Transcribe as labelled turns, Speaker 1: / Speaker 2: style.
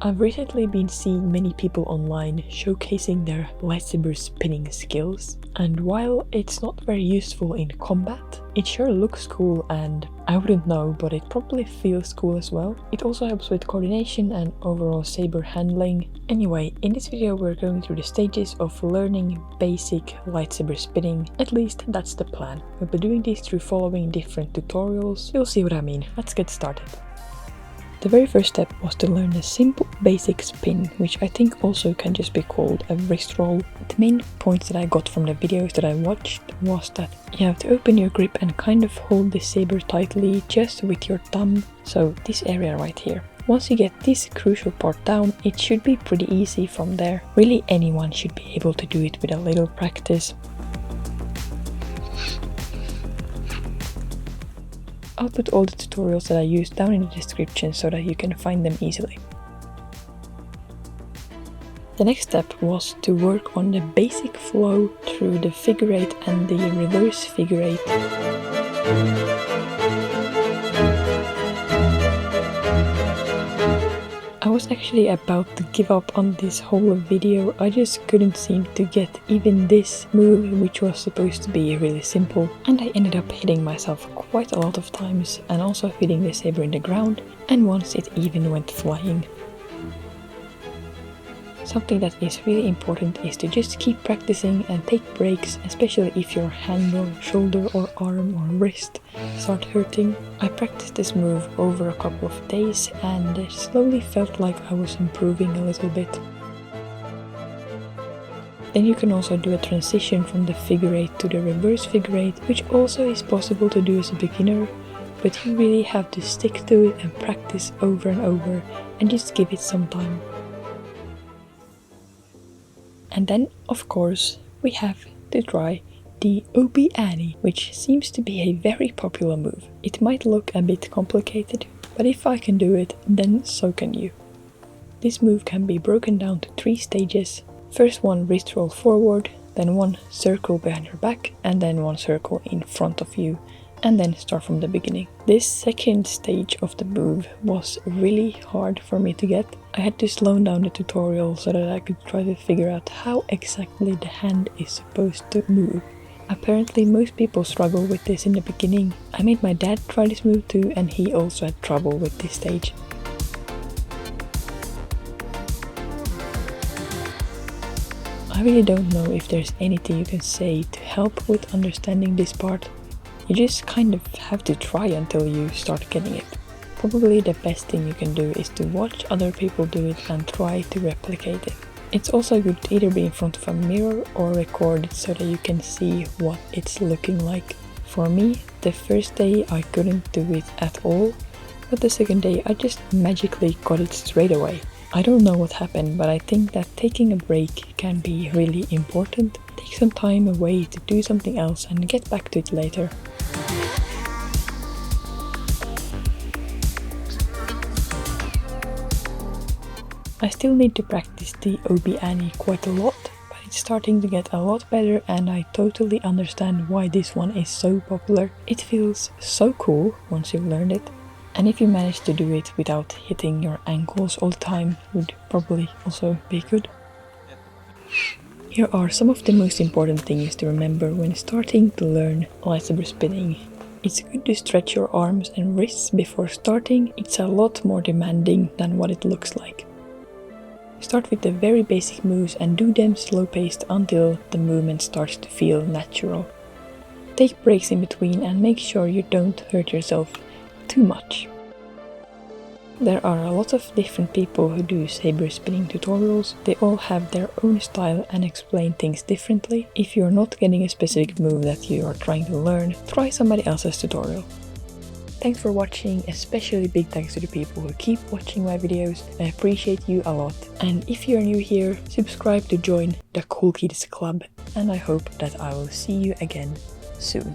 Speaker 1: I've recently been seeing many people online showcasing their lightsaber spinning skills, and while it's not very useful in combat, it sure looks cool, and I wouldn't know, but it probably feels cool as well. It also helps with coordination and overall saber handling. Anyway, in this video we're going through the stages of learning basic lightsaber spinning. At least that's the plan. We'll be doing this through following different tutorials. You'll see what I mean. Let's get started. The very first step was to learn a simple basic spin, which I think also can just be called a wrist roll. The main points that I got from the videos that I watched was that you have to open your grip and kind of hold the saber tightly just with your thumb, so this area right here. Once you get this crucial part down, it should be pretty easy from there. Really anyone should be able to do it with a little practice. I'll put all the tutorials that I use down in the description so that you can find them easily. The next step was to work on the basic flow through the figure eight and the reverse figure eight. I was actually about to give up on this whole video. I just couldn't seem to get even this move, which was supposed to be really simple, and I ended up hitting myself quite a lot of times and also hitting the saber in the ground, and once it even went flying. Something that is really important is to just keep practicing and take breaks, especially if your hand or shoulder or arm or wrist start hurting. I practiced this move over a couple of days and it slowly felt like I was improving a little bit. Then you can also do a transition from the figure eight to the reverse figure eight, which also is possible to do as a beginner, but you really have to stick to it and practice over and over and just give it some time. And then, of course, we have to try the obi-Ani, which seems to be a very popular move. It might look a bit complicated, but if I can do it, then so can you. This move can be broken down to 3 stages. First one wrist roll forward, then one circle behind your back, and then one circle in front of you, and then start from the beginning. This second stage of the move was really hard for me to get. I had to slow down the tutorial so that I could try to figure out how exactly the hand is supposed to move. Apparently most people struggle with this in the beginning. I made my dad try this move too, and he also had trouble with this stage. I really don't know if there's anything you can say to help with understanding this part. You just kind of have to try until you start getting it. Probably the best thing you can do is to watch other people do it and try to replicate it. It's also good to either be in front of a mirror or record it so that you can see what it's looking like. For me, the first day I couldn't do it at all, but the second day I just magically got it straight away. I don't know what happened, but I think that taking a break can be really important. Take some time away to do something else and get back to it later. I still need to practice the obi-Ani quite a lot, but it's starting to get a lot better and I totally understand why this one is so popular. It feels so cool once you've learned it, and if you manage to do it without hitting your ankles all the time, would probably also be good. Here are some of the most important things to remember when starting to learn lightsaber spinning. It's good to stretch your arms and wrists before starting. It's a lot more demanding than what it looks like. Start with the very basic moves and do them slow-paced until the movement starts to feel natural. Take breaks in between and make sure you don't hurt yourself too much. There are a lot of different people who do saber spinning tutorials. They all have their own style and explain things differently. If you're not getting a specific move that you are trying to learn, try somebody else's tutorial. Thanks for watching, especially big thanks to the people who keep watching my videos. I appreciate you a lot. And if you're new here, subscribe to join the Cool Kids Club, and I hope that I will see you again soon.